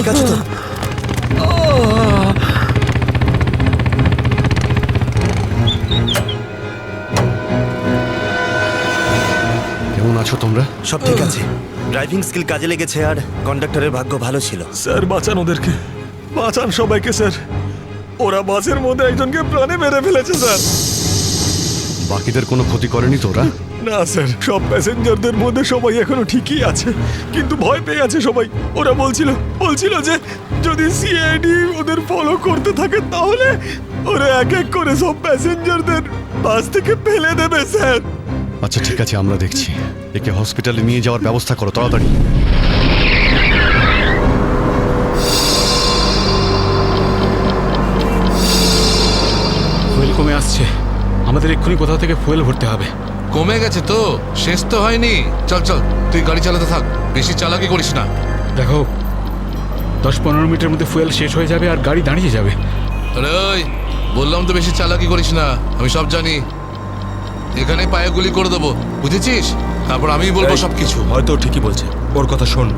ঠিক আছে তো? কেমন আছো তোমরা? সব ঠিক আছে। ড্রাইভিং স্কিল কাজে লেগেছে আর কন্ডাক্টরের ভাগ্য ভালো ছিল। স্যার বাঁচান ওদেরকে, বাঁচান সবাইকে স্যার। ওরা বাসের মধ্যে একজনকে প্রাণে মেরে ফেলেছে স্যার। বাকিদের কোনো ক্ষতি করেনি তো ওরা? না স্যার, সব প্যাসেঞ্জারদের মধ্যে সবাই এখনো ঠিকই আছে, কিন্তু ভয় পেয়ে আছে সবাই। ওরা বলছিল যে যদি সিআইডি ওদের ফলো করতে থাকে তাহলে ওরা এক এক করে সব প্যাসেঞ্জারদের বাস থেকে ফেলে দেবে স্যার। আচ্ছা ঠিক আছে, আমরা দেখছি। একে হসপিটালে নিয়ে যাওয়ার ব্যবস্থা করো তাড়াতাড়ি। ফুয়েল কমে আসছে, আমাদের এক্ষুনি কোথাও থেকে ফুয়েল ভরতে হবে। কমে গেছে তো, শেষ তো হয়নি। চল চল, তুই গাড়ি চালাতে থাক, বেশি চালাকি করিস না। দেখো 10-15 মিনিটের মধ্যে ফুয়েল শেষ হয়ে যাবে আর গাড়ি দাঁড়িয়ে যাবে। আরে ওই, বললাম তো বেশি চালাকি করিস না, আমি সব জানি। এখানে পায়ে গুলি করে দেবো, বুঝেছিস? তারপর আমি বলবো সবকিছু। হয়তো ঠিকই বলছে, ওর কথা শোন।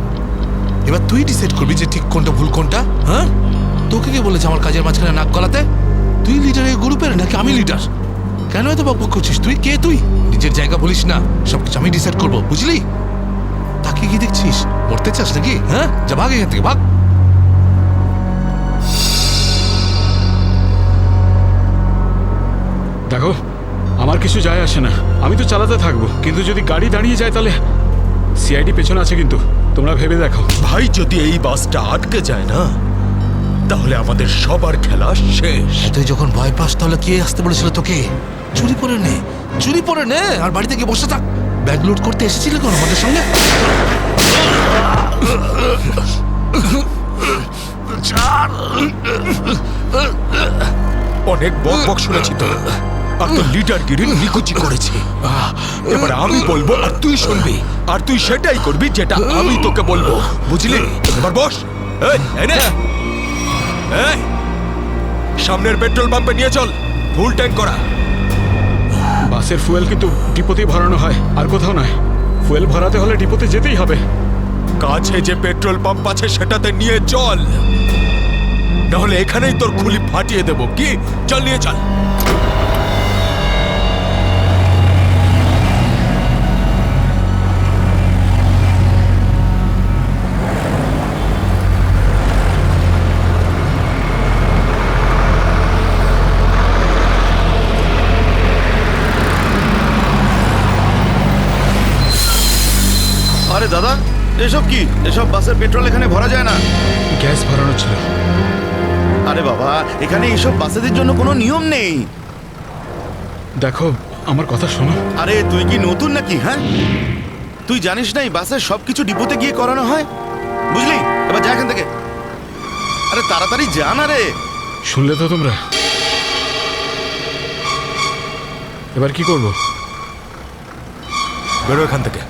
এবার তুই ডিসাইড করবি যে ঠিক কোনটা ভুল কোনটা। হ্যাঁ, তোকে কে বলেছে আমার কাজের মাঝখানে নাক গলাতে? তুই লিডার এই গ্রুপের নাকি আমি লিডার? কেন এত বকবক করছিস? তুই কে? তুই নিজের জায়গা বলিস না, সবকিছু আমি ডিসাইড করবো, বুঝলি? তাকে কি দেখছিস? মরতে চাস নাকি? হ্যাঁ, যা ভাগ এখান থেকে, ভাগ। দেখো আমার কিছু যায় আসে না, আমি তো চালাতে থাকবো, কিন্তু যদি গাড়ি দাঁড়িয়ে যায় তাহলে সিআইডি পেছনে আছে, কিন্তু তোমরা ভেবে দেখো। ভাই, যদি এই বাসটা আটকে যায় না তাহলে আমাদের সবার খেলা শেষ। তুই যখন ভয় পাস তাহলে কে আসতে বলেছিল তোকে? চুরি করে নে, চুরি করে নে, আর বাড়িতে গিয়ে বসে থাক। ব্যাগ লোড করতে এসেছিলে কেন আমাদের সঙ্গে? অনেক বক শুনেছি তো, আর তো লিডারগিরি নিকুচি করেছি। এবার আমি বলবো আর তুই শুনবি, আর তুই সেটাই করবি যেটা আমি তোকে বলবো, বুঝলি? এবার বস। এই, এই নে। এই, সামনের পেট্রোল পাম্পে নিয়ে চল, ফুল ট্যাঙ্ক করা। বাসের ফুয়েল কিন্তু ডিপোতেই ভরানো হয়, আর কোথাও নয়। ফুয়েল ভরাতে হলে ডিপোতে যেতেই হবে। কাছে যে পেট্রোল পাম্প আছে সেটাতে নিয়ে চল, নাহলে এখানেই তোর খুলি ফাটিয়ে দেবো। কি? চল নিয়ে চল। আরে দাদা, এসব কি? এসব বাসের পেট্রোল এখানে ভরা যায় না। গ্যাস ভরানো ছিল। আরে বাবা, এখানে এইসব বাসেদের জন্য কোনো নিয়ম নেই। দেখো আমার কথা শোনো। আরে তুই কি নতুন নাকি? হ্যাঁ, তুই জানিস না এই বাসের সবকিছু ডিপোতে গিয়ে করানো হয়, বুঝলি? এবার যা এখান থেকে। আরে তাড়াতাড়ি যা না রে। শুনলে তো তোমরা? এবার কি করব? বেরো এখান থেকে।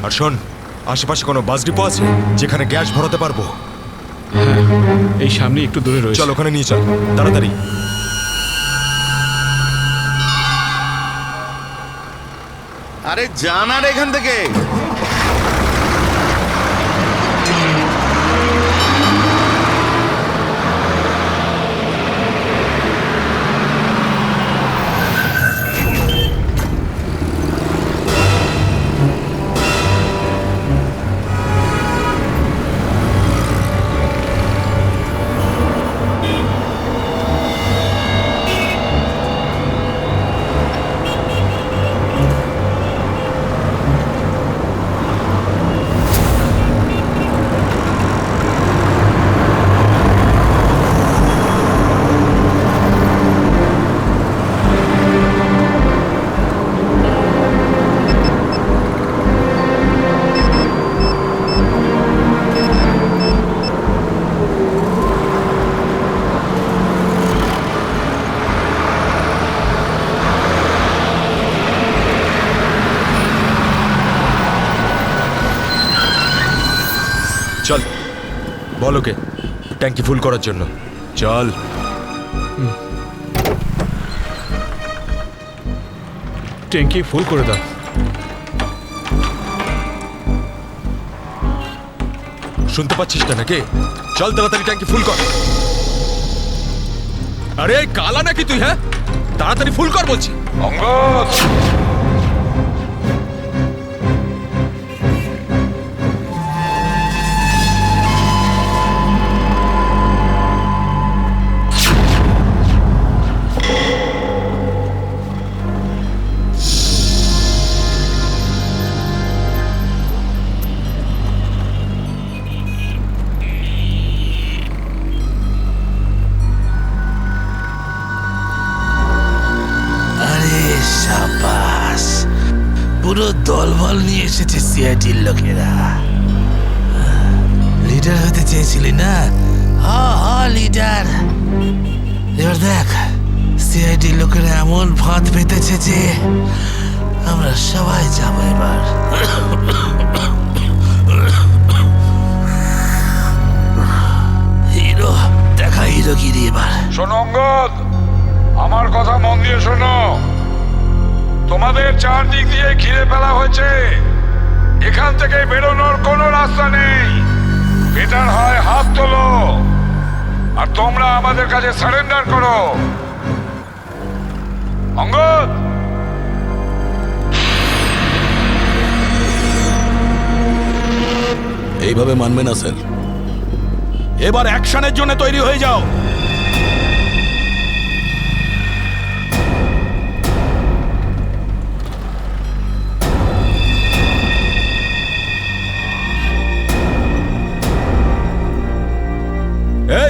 আর শোন, আশেপাশে কোনো বাস ডিপো আছে যেখানে গ্যাস ভরাতে পারবো? হ্যাঁ, এই সামনে একটু দূরে রয়েছে। চল ওখানে নিয়ে চল তাড়াতাড়ি। আরে যা না রে এখান থেকে। চল, বল ওকে ট্যাঙ্কি ফুল করার জন্য। চল। ট্যাঙ্কি ফুল করে দাও। শুনতে পাচ্ছিস না নাকি? চল তাড়াতাড়ি ট্যাঙ্কি ফুল কর। আরে কালা নাকি তুই? হ্যাঁ, তাড়াতাড়ি ফুল কর বলছি। অঙ্গদ, আরে সাবাস, পুরো দলবল নিয়ে এসেছে সিআইডির লোকেরা। লিডার হতে চেয়েছিলি না? লিডার। এবার দেখ, সিআইডির লোকেরা এমন ফাঁদ পেতেছে যে আমরা সবাই যাবো এবার। হিরো দেখা, হিরোগিরি এবার। শোনো অঙ্গদ, আমার কথা মন দিয়ে শোনো। তোমাদের চারদিক দিয়ে ঘিরে ফেলা হয়েছে, এখান থেকে বেরোনোর কোনো রাস্তা নেই। বেটার হয় হাত তোলো আর তোমরা আমাদের কাছে সারেন্ডার করো। অঙ্গদ, এইভাবে মানবে না স্যার। এবার অ্যাকশনের জন্য তৈরি হয়ে যাও।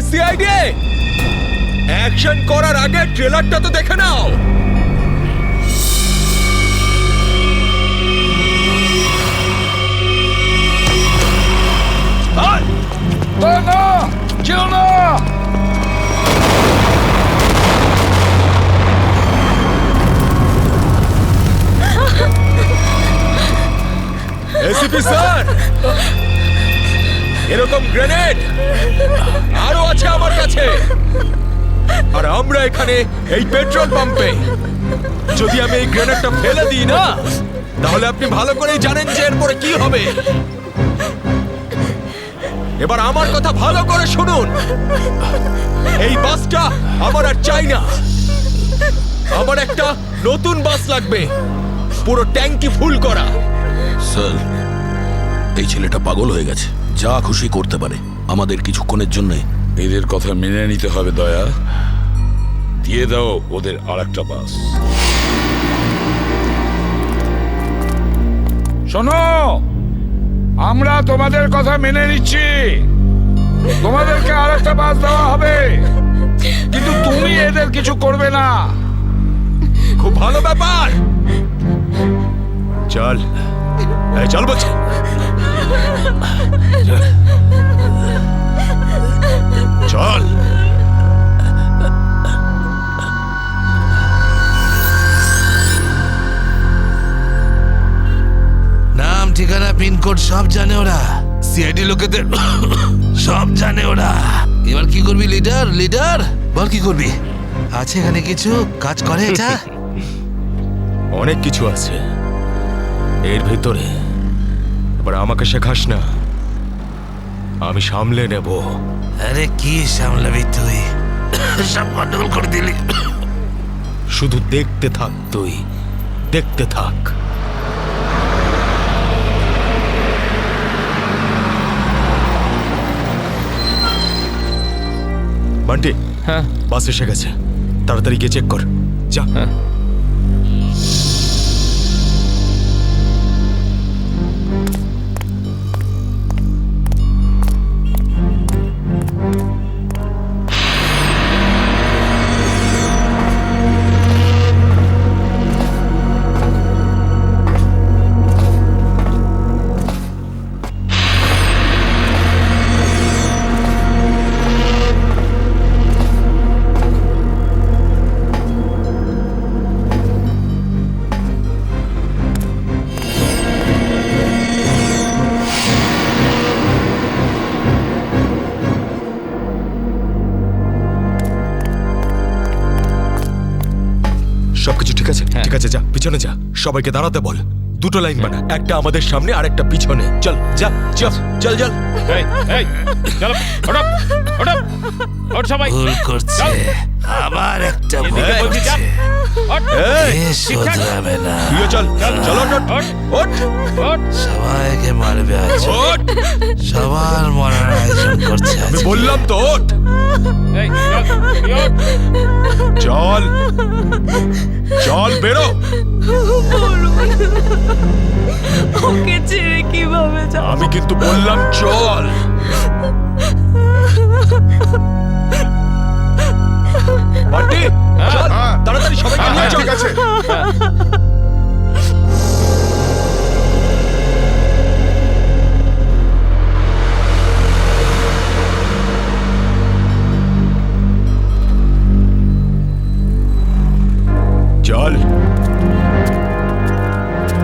সিআইডি, অ্যাকশন করার আগে ট্রেলারটা তো দেখে নাও। না, যেও না। এসিপি স্যার, এরকম গ্রেনেড আরো আছে আমার কাছে। আর আমরা এখানে এই পেট্রোল পাম্পে, যদি আমি এই গ্রেনেডটা ফেলে দিই না, তাহলে আপনি ভালো করেই জানেন যে এরপরে কি হবে। এবার আমার কথা ভালো করে শুনুন। এই বাসটা আমার আর চাই না। আমার একটা নতুন বাস লাগবে, পুরো ট্যাঙ্কি ফুল করা। স্যার, এই ছেলেটা পাগল হয়ে গেছে, যা খুশি করতে পারে আমাদের কিছুক্ষণের জন্য। এদের কথা মেনে নিতে হবে দয়া। দিয়ে দাও ওদের আর একটা বাস। শোনো, আমরা তোমাদের কথা মেনে নিচ্ছি, তোমাদেরকে আর একটা বাস দেওয়া হবে, কিন্তু তুমি এদের কিছু করবে না। খুব ভালো ব্যাপার। চল, এই চল বলছি। চল। নাম, ঠিকানা, পিনকোড সব জানে ওরা। সিআইডি লোকেদের সব জানে ওরা। এবার কি করবি লিডার? লিডার বল, কি করবি? আছে এখানে কিছু কাজ করে এটা? অনেক কিছু আছে এর ভেতরে। এবার আমাকে শেখাস না, আমি সামলে নেব। আরে কি সামলাবি তুই? সব গন্ডগোল করে দিলি। শুধু দেখতে থাক, তুই দেখতে থাক। বান্টি, হ্যাঁ বাস এসে গেছে, তাড়াতাড়ি গিয়ে চেক কর। যা। সবকিছু ঠিক আছে? ঠিক আছে, যা পিছনে যা, সবাইকে দাঁড়াতে বল। দুটো লাইন বানা, একটা আমাদের সামনে আর একটা পিছনে। চল যা চল চল চল। এই এই চলো ওঠো ওঠো ওঠ সবাই ভুল করছে, আবার একটা ভুল এদিকে বলছি যা করছে। ওঠ এই এ শোধরাবে না, তুইও চল চল ওঠ ওঠ ওঠ ওঠ সবাইকে মারবে আজ, ওঠ। সবার মরার আয়োজন করছে আজ। আমি বললাম তো ওঠ। এই চল তুই ওঠ। চল চল বেরো। ওকে ছেড়ে কিভাবে যাব? আমি কিন্তু বললাম চল। বান্টি চল তাড়াতাড়ি সবাইকে নিয়ে চল। ঠিক আছে চল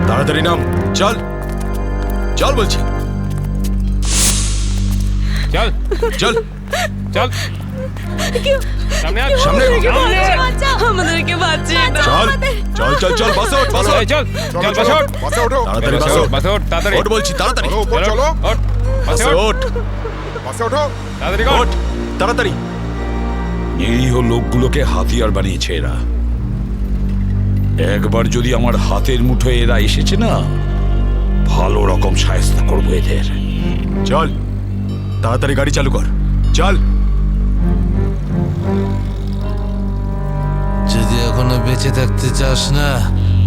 তাড়াতাড়ি নাম, চল চল বলছি, চল চল চল সামনে আয় সামনে আমাদেরকে বাঁচিয়ে দাও। চল চল চল চল বাসে ওঠ বাসে এই চল চল বাসে ওঠ বাসে ওঠো তাড়াতাড়ি বাসে বাসে ওঠ বাসে ওঠ তাড়াতাড়ি ওঠ বলছি তাড়াতাড়ি ওপর চলো ওঠ বাসে বাসে ওঠ ওঠ বাসে ওঠো। তাড়াতাড়ি ওঠ ওঠ তাড়াতাড়ি। নিরীহ লোকগুলোকে হাতিয়ার বানিয়েছে এরা। একবার যদি আমার হাতের মুঠোয় এরা এসেছে না, ভালো রকম শায়েস্তা করবো এদের। চল তাড়াতাড়ি গাড়ি চালু কর, চল। যদি এখনো বেঁচে থাকতে চাস না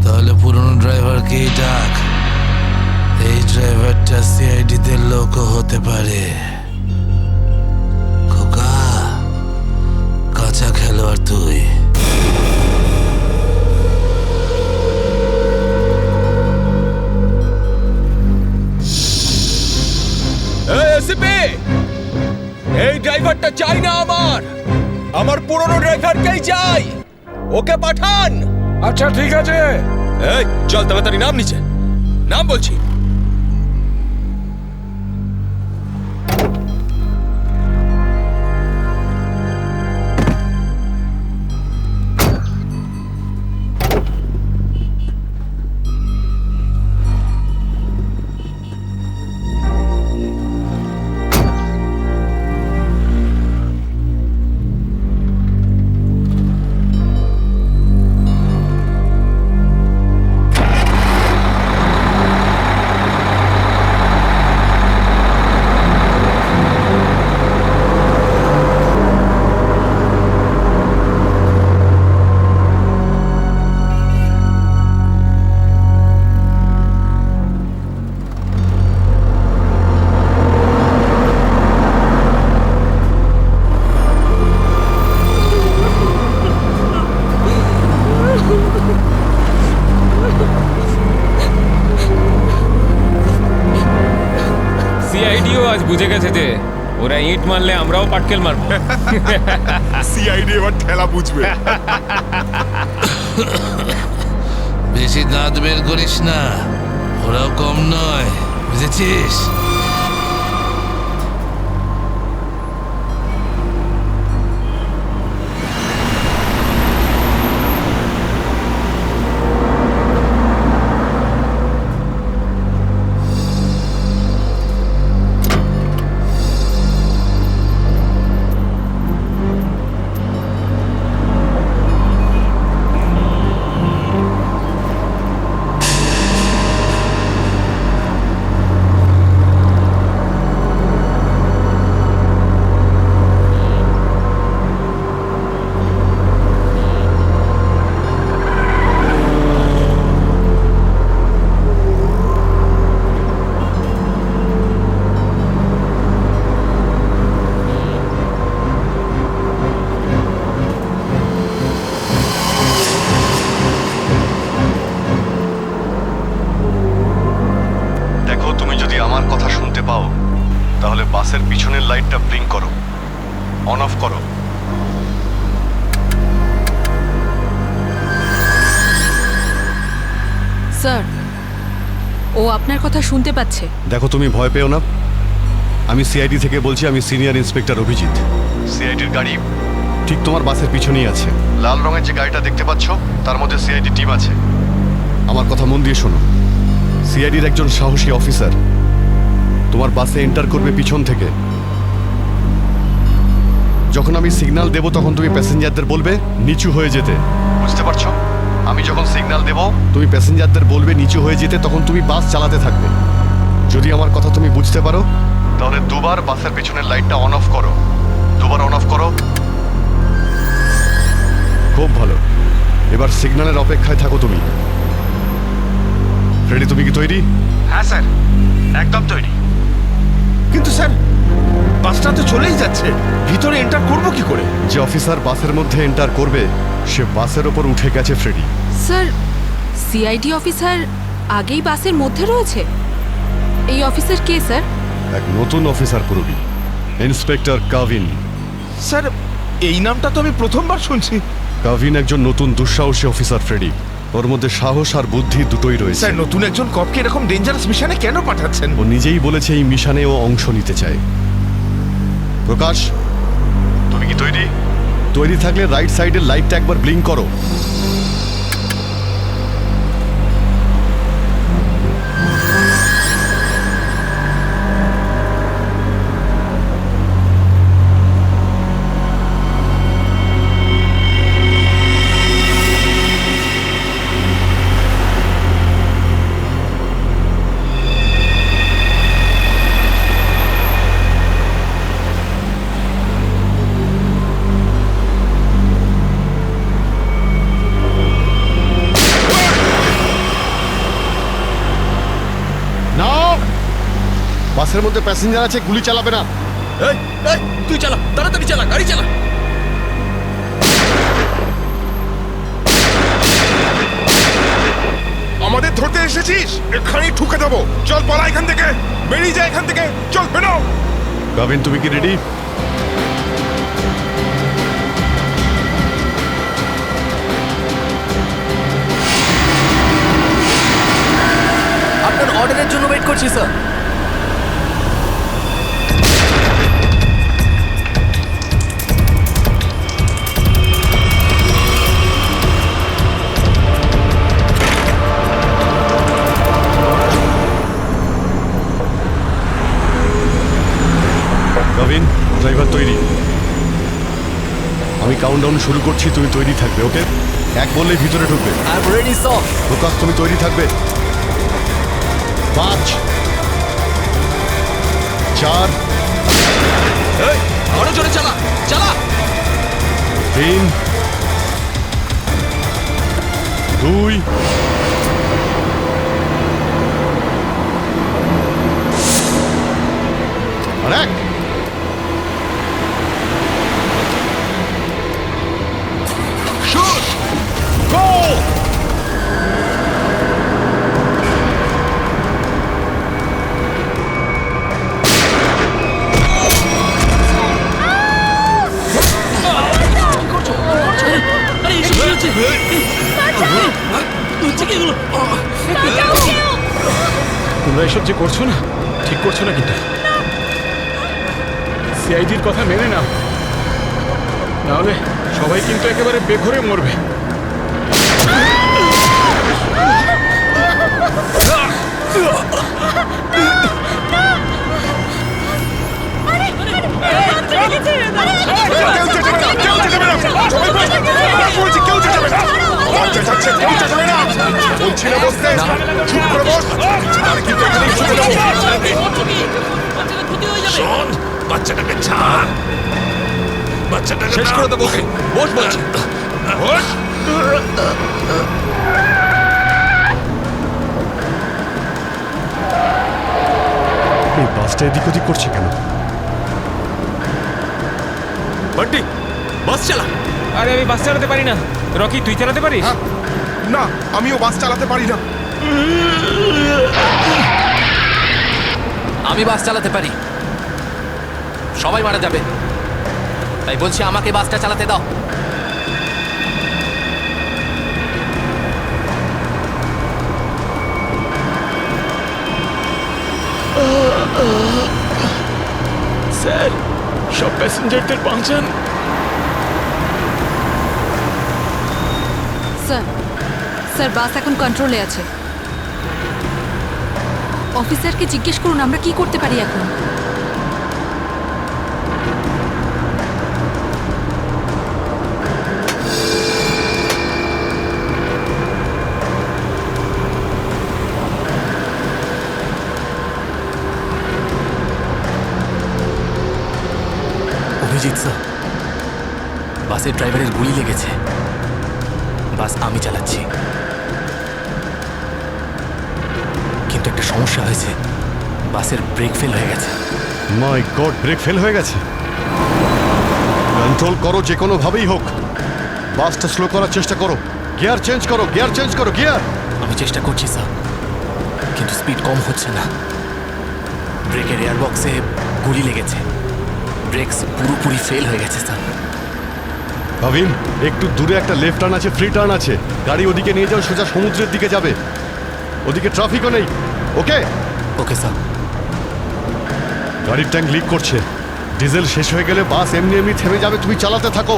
তাহলে পুরনো ড্রাইভারকেই ডাক। এই ড্রাইভারটা সিআইডি তে লোকও হতে পারে। খোকা, কাঁচা খেলোয়াড় তুই। এই এসিপি, এই ড্রাইভারটা চাই না আমার পুরনো ড্রাইভারকেই চাই, ওকে পাঠান। আচ্ছা ঠিক আছে। এই চল তাড়াতাড়ি নাম নিচে, নাম বলছি। সিআইডিও আজ বুঝে গেছে যে ওরা ইট মারলে আমরাও পাটকেল মারবো। সিআইডি এবার ঠেলা বুঝবে। বেশি দাঁত বের করিস না, ওরাও কম নয়, বুঝেছিস? তাহলে বাসের পিছনের লাইটটা ব্লিঙ্ক করো, অন অফ করো। স্যার, ও আপনার কথা শুনতে পাচ্ছে। দেখো, তুমি ভয় পেও না। আমি সিআইডি থেকে বলছি, আমি সিনিয়র ইন্সপেক্টর অভিজিৎ। সিআইডির গাড়ি ঠিক তোমার বাসের পিছনেই আছে। লাল রঙের যে গাড়িটা দেখতে পাচ্ছ, তার মধ্যে সিআইডি টিম আছে। আমার কথা মন দিয়ে শোনো। সিআইডির একজন সাহসী অফিসার তোমার বাসে এন্টার করবে পিছন থেকে। যখন আমি সিগন্যাল দেব তখন তুমি প্যাসেঞ্জারদের বলবে নিচু হয়ে যেতে, বুঝতে পারছো? আমি যখন সিগন্যাল দেব তুমি প্যাসেঞ্জারদের বলবে নিচু হয়ে যেতে, তখন তুমি বাস চালাতে থাকবে। যদি আমার কথা তুমি বুঝতে পারো তাহলে দুবার বাসের পেছনের লাইটটা অন অফ করো, দুবার অন অফ করো। খুব ভালো, এবার সিগন্যালের অপেক্ষায় থাকো তুমি। ফ্রেডি, তুমি কি তৈরি? হ্যাঁ স্যার, একদম তৈরি। কিন্তু স্যার, বাসটা তো চলেই যাচ্ছে, ভিতরে এন্টার করব কি করে? যে অফিসার বাসের মধ্যে এন্টার করবে সে বাসের ওপর উঠে গেছে ফ্রেডি। স্যার, সিআইডি অফিসার আগেই বাসের মধ্যে রয়েছে। এই অফিসার কে স্যার? এক নতুন অফিসার পুরবি, ইন্সপেক্টর কাভিন। স্যার, এই নামটা তো আমি প্রথমবার শুনছি। কাভিন একজন নতুন দুঃসাহসী অফিসার ফ্রেডি। ওর মধ্যে সাহস আর বুদ্ধি দুটোই রয়েছে। স্যার, নতুন একজন কপকে এরকম ডেঞ্জারাস মিশনে কেন পাঠাচ্ছেন? ও নিজেই বলেছে এই মিশনে ও অংশ নিতে চায়। প্রকাশ, তুমি কি তৈরি? তৈরি থাকলে রাইট সাইডের লাইটটা একবার ব্লিঙ্ক করো। বাসের মধ্যে প্যাসেঞ্জার আছে, গুলি চালাবে না। এই, এই, তুই চালা, তাড়াতাড়ি চালা, গাড়ি চালা। আমাদের ধরতে এসেছিস? এখানেই ঠুকে দেবো। চল পালা এখান থেকে, বেরিয়ে যা এখান থেকে, চল বেরো। কাভিন, তুমি কি রেডি? আপনার অর্ডারের জন্য ওয়েট করছি স্যার। কাভিন, ড্রাইভার তৈরি। আমি কাউন্টডাউন শুরু করছি, তুমি তৈরি থাকবে, ওকে? এক বললেই ভিতরে ঢুকবে। I am ready sir. Prakash, তুমি তৈরি থাকবে। 5 4 এই, আরো জোরে চালা, চালা। 3 2 আর 1। শুট, গো! তোমরা এসব যে করছো না, ঠিক করছো না কিন্তু। সিআইডির কথা মেনে নাও, নাহলে সবাই কিন্তু একেবারে বেঘরে মরবে। বলছি না বসতে, চুপ করে বস। আর কিন্তু এখানেই ঠুকে দেবো। শোন, বাচ্চাটাকে ছাড়, বাচ্চাটাকে শেষ করে দেবো ওকে। বস বলছি। বস। এই বাসটা এদিক ওদিক করছে কেন? বান্টি, বাস চালা। আরে আমি বাস চালাতে পারি না। রকি, তুই চালাতে পারিস? না, আমিও বাস চালাতে পারি না। আমি বাস চালাতে পারি, সবাই মারা যাবে, তাই বলছি আমাকে বাসটা চালাতে দাও। স্যার, সব প্যাসেঞ্জারদের বাঁচান। স্যার, স্যার বাস এখন কন্ট্রোলে আছে। অফিসারকে জিজ্ঞেস করুন আমরা কি করতে পারি এখন। অভিজিৎ স্যার, বাসের ড্রাইভারের গুলি লেগেছে। বাস আমি চালাচ্ছি, কিন্তু একটা সমস্যা হয়েছে। বাসের ব্রেক ফেল হয়ে গেছে। মাই গড, ব্রেক ফেল হয়ে গেছে। কন্ট্রোল করো যে কোনো ভাবেই হোক, বাসটা স্লো করার চেষ্টা করো। গিয়ার চেঞ্জ করো, গিয়ার চেঞ্জ করো, গিয়ার। আমি চেষ্টা করছি স্যার, কিন্তু স্পিড কম হচ্ছে না। ব্রেকের এয়ার বক্সে গুলি লেগেছে। ব্রেকস পুরোপুরি ফেল হয়ে গেছে স্যার। ভাবিন, একটু দূরে একটা লেফট টার্ন আছে, ফ্রি টার্ন আছে। গাড়ি ওদিকে নিয়ে যাও, সোজা সমুদ্রের দিকে যাবে। ওদিকে ট্রাফিকও নেই। ওকে ওকে স্যার। গাড়ির ট্যাঙ্ক লিক করছে। ডিজেল শেষ হয়ে গেলে বাস এমনি এমনি থেমে যাবে, তুমি চালাতে থাকো।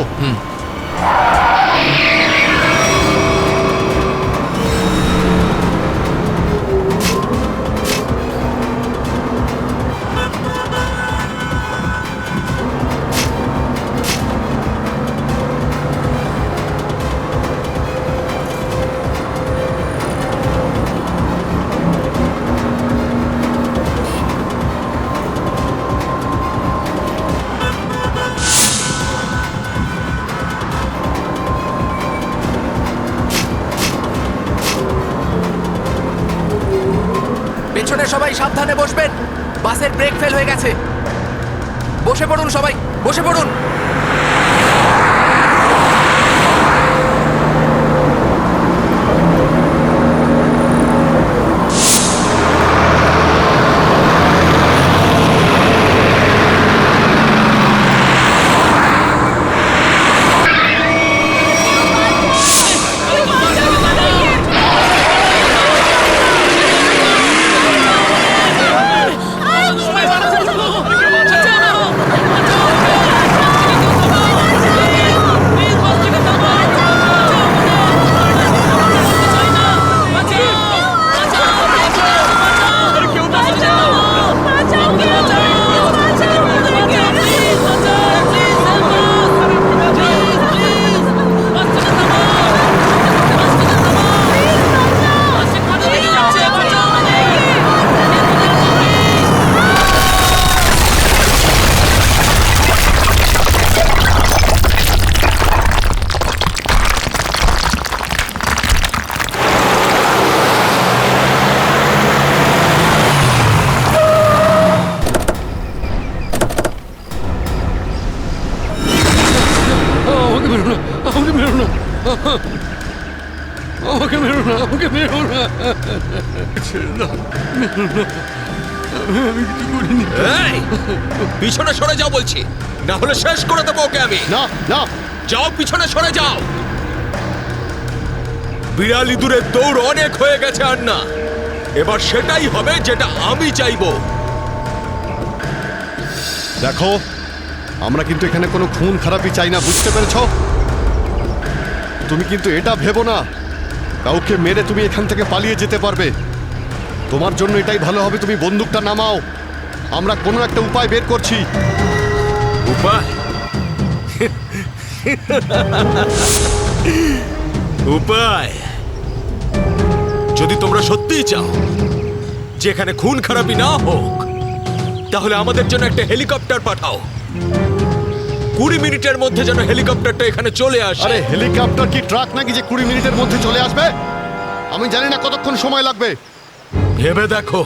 পেছনে সবাই সাবধানে বসবেন, বাসের ব্রেক ফেল হয়ে গেছে। বসে পড়ুন সবাই, বসে পড়ুন। আমাকে মেরো না, আমাকে মেরো না, ছেড়ে দাও, মেরো না। আমি কিছু করিনি। পিছনে সরে যাও বলছি, না হলে শেষ করে দেবো ওকে আমি। না না, যাও, পিছনে সরে যাও। বিড়াল ইঁদুরের দৌড় অনেক হয়ে গেছে আর না। এবার সেটাই হবে যেটা আমি চাইবো। দেখো, আমরা কিন্তু এখানে কোনো খুন খারাপি চাই না, বুঝতে পেরেছো? তুমি কিন্তু এটা ভেবো না কাউকে মেরে তুমি এখান থেকে পালিয়ে যেতে পারবে। তোমার জন্য এটাই ভালো হবে, তুমি বন্দুকটা নামাও। আমরা কোনো একটা উপায় বের করছি। উপায়? উপায়? যদি তোমরা সত্যিই চাও যেখানে খুন খারাপি না হোক, তাহলে আমাদের জন্য একটা হেলিকপ্টার পাঠাও। 20 মিনিটের মধ্যে যেন হেলিকপ্টারটা এখানে চলে আসে। আরে হেলিকপ্টার কি ট্রাক নাকি যে 20 মিনিটের মধ্যে চলে আসবে? আমি জানি না কতক্ষণ সময় লাগবে। ভেবে দেখো,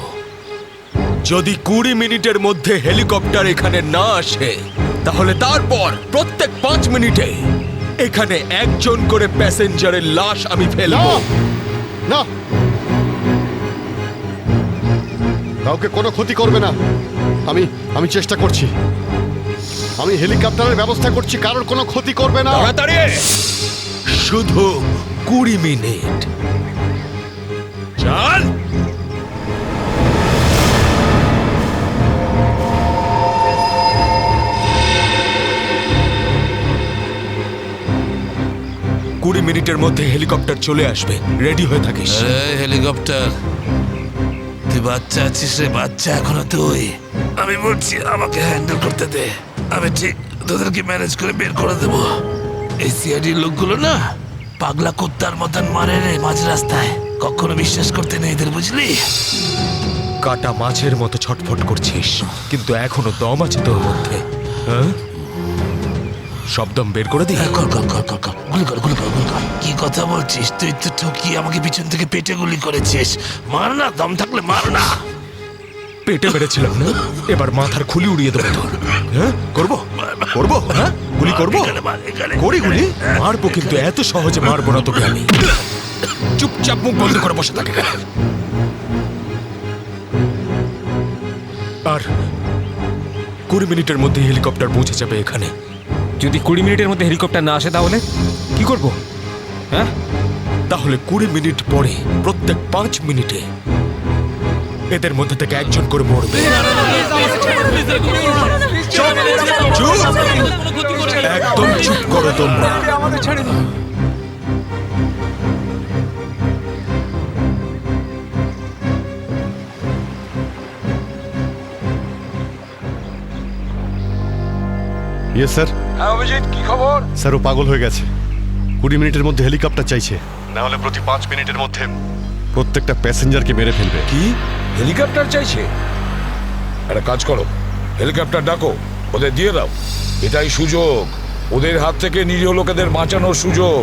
যদি 20 মিনিটের মধ্যে হেলিকপ্টার এখানে না আসে, তাহলে তারপর প্রত্যেক 5 মিনিটে এখানে একজন করে প্যাসেঞ্জারের লাশ আমি ফেলবো। না, কাউকে কোনো ক্ষতি করবে না। আমি চেষ্টা করছি। আমি হেলিকপ্টারের ব্যবস্থা করছি, কারোর কোনো ক্ষতি করবে না। তাড়াতাড়ি, শুধু 20 মিনিট। চল। কুড়ি মিনিটের মধ্যে হেলিকপ্টার চলে আসবে, রেডি হয়ে থাকিস। হেলিকপ্টার, তুই তুই বাচ্চা আছিস রে, বাচ্চা এখনো তুই। আমি বলছি আমাকে হ্যান্ডেল করতে দে, আমি ঠিক তোদেরকে ম্যানেজ করে বের করে দেবো। এই সিআইডির লোকগুলো না পাগলা কুত্তার মতন মারে রে মাঝ রাস্তায়, কখনো বিশ্বাস করতে নেই এদের, বুঝলি? কাটা মাছের মতো ছটফট করছিস, কিন্তু এখনো দম আছে তোর মধ্যে। হ্যাঁ, সব দম বের করে দি। কর কর কর কর কর, গুলি কর গুলি কর গুলি কর। কি কথা বলছিস? তুই তো ঠকিয়ে আমাকে পিছন থেকে পেটে গুলি করেছিস। মার না, দম থাকলে মার না। পেটে মেরেছিলাম না, এবার মাথার খুলি উড়িয়ে দেবো তোর। হ্যাঁ, করবো করবো, হ্যাঁ গুলি করবো, এখানে মার, এখানে। করি গুলি। মারবো, কিন্তু এত সহজে মারবো না তোকে আমি। চুপচাপ মুখ বন্ধ করে বসে থাকে। আর 20 মিনিটের মধ্যে হেলিকপ্টার পৌঁছে যাবে এখানে। যদি 20 মিনিটের মধ্যে হেলিকপ্টার না আসে তাহলে কি করব? হ্যাঁ, তাহলে 20 মিনিট পরে প্রত্যেক 5 মিনিটে এদের মধ্যে থেকে একজন করে মরবে। চুপ! একদম চুপ করো তোমরা। ইয়ে স্যার। হ্যাঁ অভিজিৎ, কি খবর? স্যার ও পাগল হয়ে গেছে। 20 মিনিটের মধ্যে হেলিকপ্টার চাইছে, না হলে প্রতি 5 মিনিটের মধ্যে প্রত্যেকটা প্যাসেঞ্জারকে মেরে ফেলবে। কি হেলিকপ্টার চাইছে? একটা কাজ করো, হেলিকপ্টার ডাকো, ওদের দিয়ে দাও। এটাই সুযোগ, ওদের হাত থেকে নিরীহ লোকেদের বাঁচানোর সুযোগ।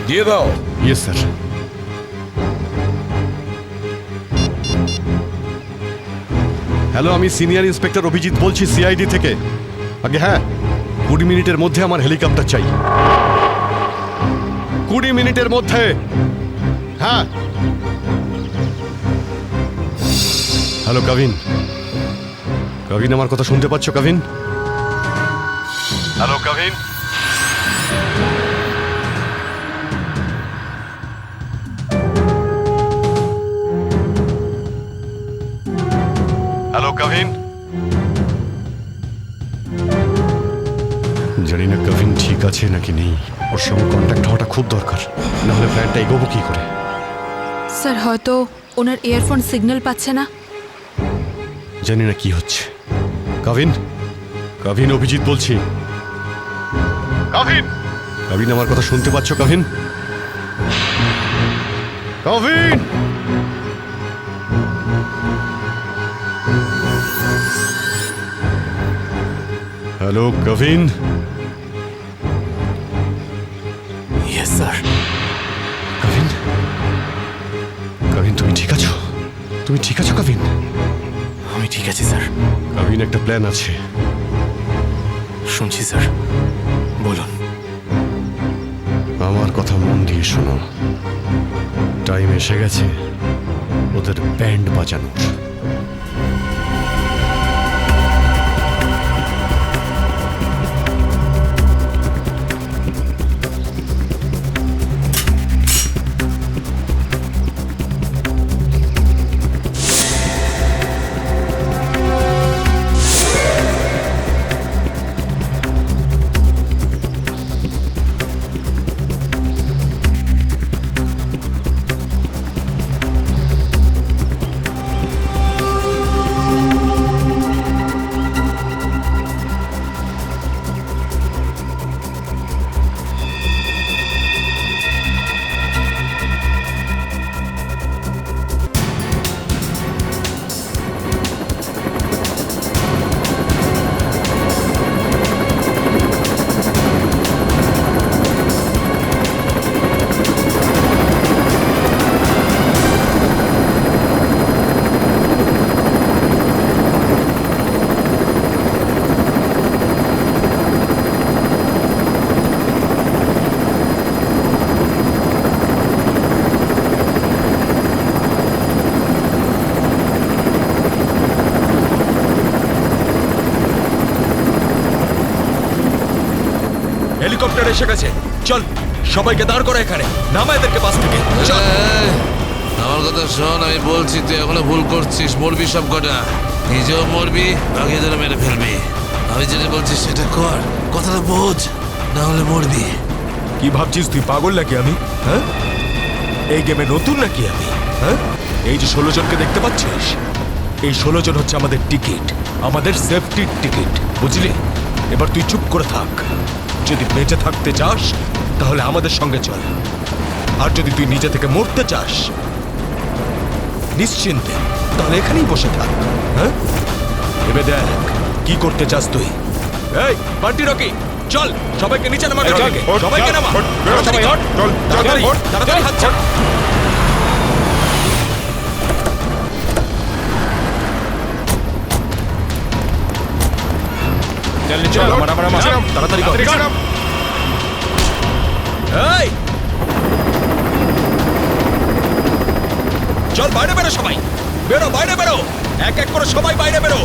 দিয়ে দাও। ইয়ে স্যার। হ্যালো, আমি সিনিয়র ইন্সপেক্টর অভিজিৎ বলছি সিআইডি থেকে। আগে হ্যাঁ, 20 মিনিটের মধ্যে আমার হেলিকপ্টার চাই। 20 মিনিটের মধ্যে। হ্যাঁ। হ্যালো কাভিন, কাভিন আমার কথা শুনতে পাচ্ছ কাভিন? হ্যালো কাভিন। হ্যালো কাভিন। জানি না কাভিন ঠিক আছে নাকি নেই, ওর সঙ্গে কন্ট্যাক্ট হওয়াটা খুব দরকার, না হলে প্ল্যানটা এগোবো কি করে? স্যার হয়তো ওনার ইয়ারফোন সিগন্যাল পাচ্ছে না। জানি না কি হচ্ছে। কাভিন, কাভিন অভিজিৎ বলছি। কাভিন, কাভিন আমার কথা শুনতে পাচ্ছ Kavin? Kavin. Hello Kavin. Yes sir. Kavin, Kavin তুমি ঠিক আছো? তুমি ঠিক আছো কাভিন? আমি ঠিক আছি স্যার। কাভিন একটা প্ল্যান আছে। শুনছি স্যার, বলুন। আমার কথা মন দিয়ে শোনো, টাইম এসে গেছে ওদের ব্যান্ড বাজানোর। হেলিকপ্টার এসে গেছে, চল সবাইকে দাঁড় করা এখানে, নামা এদেরকে বাস থেকে। চল। আমার কথা শোন, আমি বলছি তুই এখনো ভুল করছিস। মরবি সব কটা, নিজেও মরবি, বাকিদের মেরে ফেলবি। আমি যেটা বলছি সেটা কর, কথাটা বোঝ, না হলে মরবি। কি ভাবছিস তুই পাগল নাকি আমি? হ্যাঁ, এই গেমে নতুন নাকি আমি? হ্যাঁ, এই যে 16 জনকে দেখতে পাচ্ছিস, এই 16 জন হচ্ছে আমাদের টিকিট, আমাদের সেফটির টিকিট, বুঝলি? এবার তুই চুপ করে থাক। যদি বেঁচে থাকতে চাস তাহলে আমাদের সঙ্গে চল, আর যদি তুই নিজে থেকে মরতে চাস নিশ্চিন্তে তাহলে এখানেই বসে থাক। হ্যাঁ, ভেবে দেখ কি করতে চাস তুই। এই বান্টি রকি, চল সবাইকে নিচে নামা, সবাইকে নামা, তাড়াতাড়ি তাড়াতাড়ি হাত ছাড়। তাড়াতাড়ি কর। এই চল বাইরে বেরো, সবাই বেরো, বাইরে বেরো, এক এক করে সবাই বাইরে বেরো।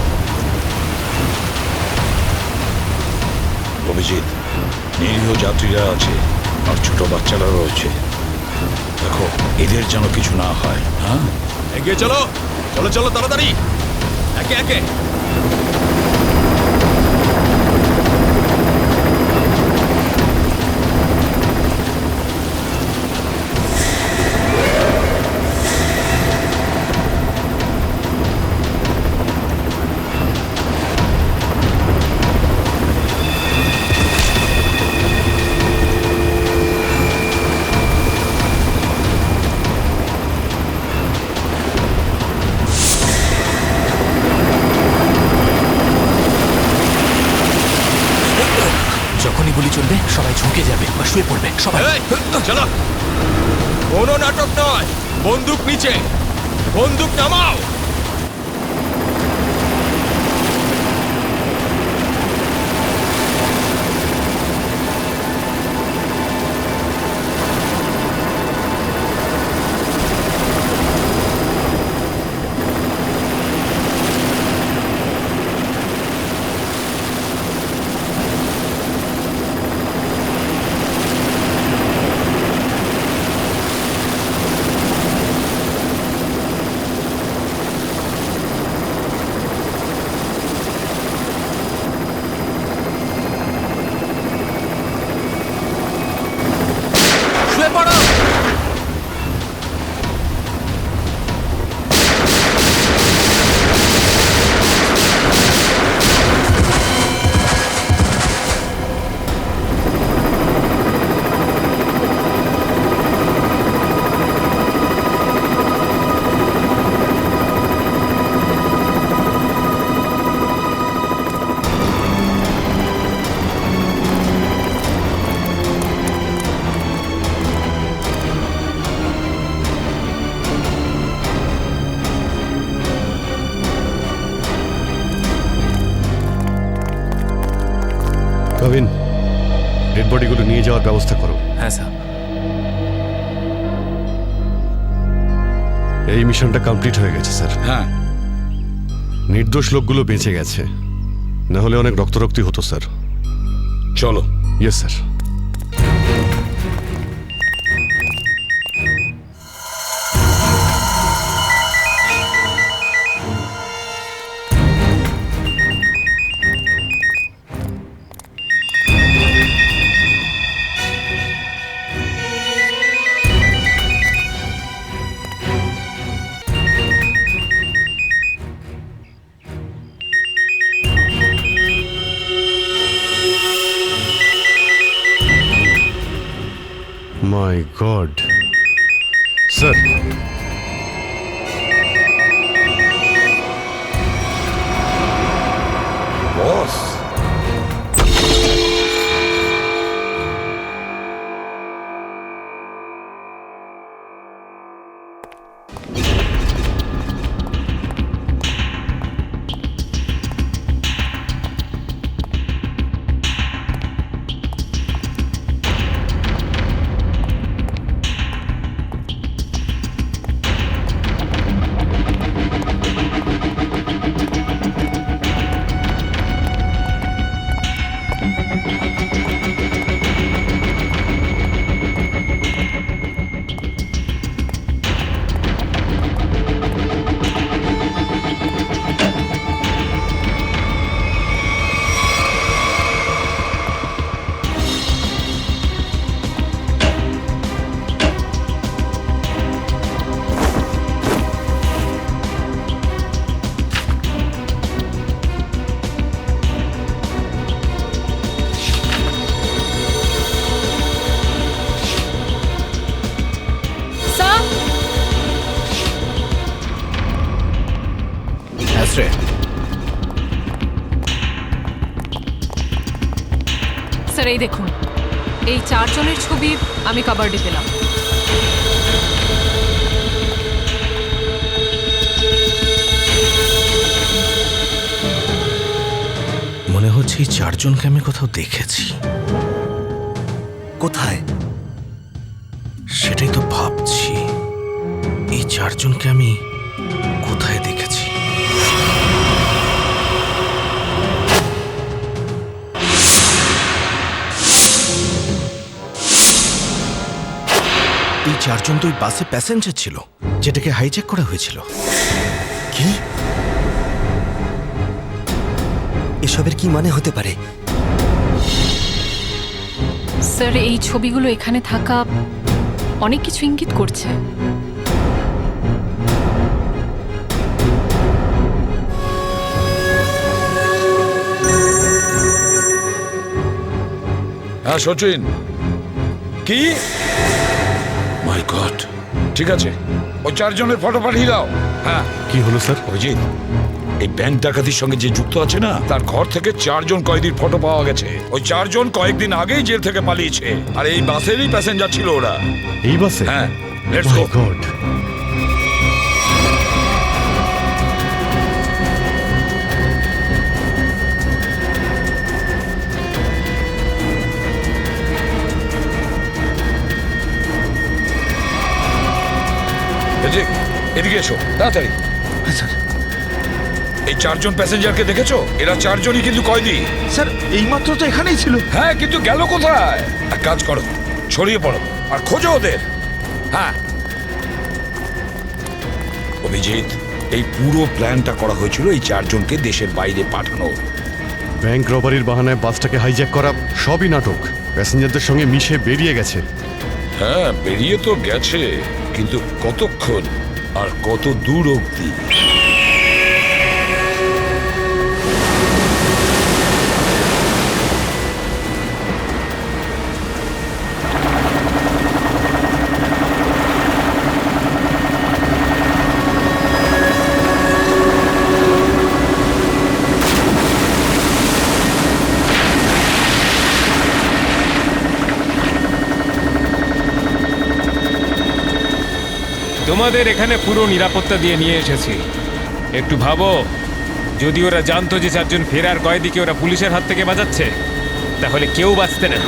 অভিজিৎ, নিরীহ যাত্রীরা আছে আর ছোট বাচ্চারা রয়েছে, দেখো এদের যেন কিছু না হয়। হ্যাঁ, এগিয়ে চলো, চলো চলো তাড়াতাড়ি, একে একে। যখনই গুলি চলবে সবাই ঝুঁকে যাবে বা শুয়ে পড়বে সবাই। এই, চলো, কোনো নাটক নয়, বন্দুক নিচে, বন্দুক নামাও। শুয়ে পড়ো। কবিন, ডেড বডিগুলো নিয়ে যাওয়ার ব্যবস্থা করো। হ্যাঁ স্যার। এই মিশনটা কমপ্লিট হয়ে গেছে স্যার। হ্যাঁ, নির্দোষ লোকগুলো বেঁচে গেছে, না হলে অনেক রক্তারক্তি হতো স্যার। চলো। Yes sir. My god sir, boss, sir এই দেখুন, এই 4 জনের ছবি আমি কাবার্ডে পেলাম। মনে হচ্ছে এই 4 জনকে আমি কোথাও দেখেছি। কোথায়? সেটাই তো ভাবছি, এই 4 জনকে আমি কোথায় দেখেছি। এই 4 জন তো ওই বাসে প্যাসেঞ্জার ছিল যেটাকে হাইজ্যাক করা হয়েছিল। কি? এসবের কি মানে হতে পারে? স্যার এই ছবিগুলো এখানে থাকা অনেক কিছু ইঙ্গিত করছে। হ্যাঁ সচিন, কি? মাই গড, ঠিক আছে, ওই 4 জনের ফটো পাঠিয়ে দাও। হ্যাঁ কি হলো স্যার? অভিজিৎ, এই ব্যাংক ডাকাতির সঙ্গে যে যুক্ত আছে না, তার ঘর থেকে 4 জন কয়েদির ফটো পাওয়া গেছে। ওই 4 জন কয়েকদিন আগেই জেল থেকে পালিয়েছে, আর এই বাসেরই প্যাসেঞ্জার ছিল ওরা। এই বাসে? হ্যাঁ, লেটস গো। গড, এদিকে এসো তাড়াতাড়ি। এই 4 জন প্যাসেঞ্জারকে দেখেছো? এরা 4 জনই কিন্তু কয়েদি। স্যার এইমাত্র তো এখানেই ছিল। হ্যাঁ, কিন্তু গেল কোথায়? এক কাজ করো, ছড়িয়ে পড়ো আর খোঁজো ওদের। হ্যাঁ অভিজিৎ, এই পুরো প্ল্যানটা করা হয়েছিল এই 4 জনকে দেশের বাইরে পাঠানোর। ব্যাংক রবারির বাহানায় বাসটাকে হাইজ্যাক করা সবই নাটক। প্যাসেঞ্জারদের সঙ্গে মিশে বেরিয়ে গেছে। হ্যাঁ, বেরিয়ে তো গেছে, কিন্তু কতক্ষণ আর কত দূর অবধি? তোমাদের এখানে পুরো নিরাপত্তা দিয়ে নিয়ে এসেছি। একটু ভাবো, যদি ওরা জানতো যে 4 জন ফেরার কয়েদিকে ওরা পুলিশের হাত থেকে বাঁচাচ্ছে, তাহলে কেউ বাঁচতে না।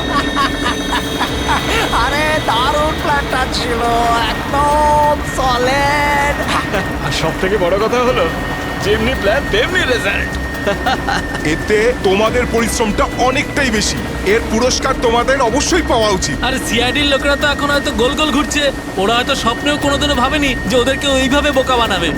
আরে দারুণ প্ল্যানটা ছিল, একদম সলিড। আর সব থেকে বড় কথা হলো, যেমনি প্ল্যান তেমনি রেজাল্ট। এতে তোমাদের পরিশ্রমটা অনেকটাই বেশি। এর পুরস্কার তোমাদের অবশ্যই পাওয়া উচিত। আর সিআইডির লোকরা তো এখন হয়তো গোল গোল ঘুরছে। ওরা হয়তো স্বপ্নেও কোনোদিনও ভাবেনি যে ওদেরকে ওইভাবে বোকা বানাবে।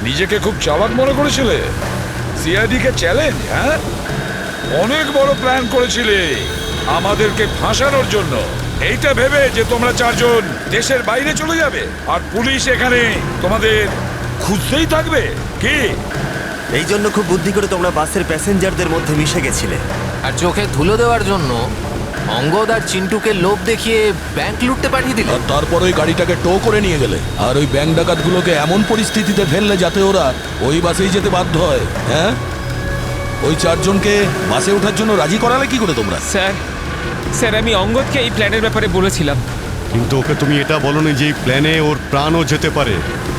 নিজেকে খুব চালাক মনে করেছিলে? সিআইডি কে চ্যালেঞ্জ? হ্যাঁ, অনেক বড় প্ল্যান করেছিলে। আমাদেরকে ফাঁসানোর জন্য, এইটা ভেবে যে তোমরা চারজন দেশের বাইরে চলে যাবে আর পুলিশ এখানে তোমাদের খুঁজতেই থাকবে কি? এই জন্য খুব বুদ্ধি করে তোমরা বাসের প্যাসেঞ্জারদের মধ্যে মিশে গেছিলে। আর চোখে ধুলো দেওয়ার জন্য অঙ্গদ আর চিন্টুকে লোভ দেখিয়ে ব্যাংক লুটতে পাঠিয়ে দিলে। আর তারপর ওই গাড়িটাকে টো করে নিয়ে গেলে আর ওই ব্যাংক ডাকাতগুলোকে এমন পরিস্থিতিতে ফেললে যাতে ওরা ওই বাসেই যেতে বাধ্য হয়। হ্যাঁ, ওই চারজনকে বাসে ওঠার জন্য রাজি করালে কি করে তোমরা? স্যার আমি অঙ্গদকে এই প্ল্যানের ব্যাপারে বলেছিলাম। কিন্তু ওকে তুমি এটা বলনি যে এই প্ল্যানে ওর প্রাণও যেতে পারে।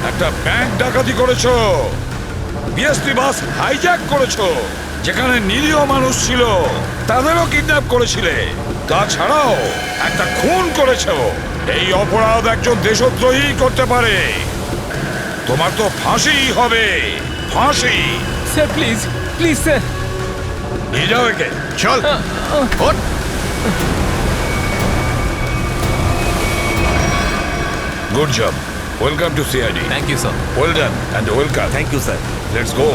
একটা ব্যাংক ডাকাতি করেছো, বিএসটি বাস হাইজ্যাক করেছো, যেখানে নিরীহ মানুষ ছিল তাদেরও কিডন্যাপ করেছিলে, তাছাড়াও একটা খুন করেছো। এই অপরাধ একজন দেশদ্রোহী করতে পারে। তোমার তো ফাঁসি হবে, ফাঁসি। স্যার প্লিজ প্লিজ স্যার, নিয়ে যাও একে। চল ওঠ। Good job. Welcome to CID. Thank you sir. Well done and welcome. Thank you sir. Let's go.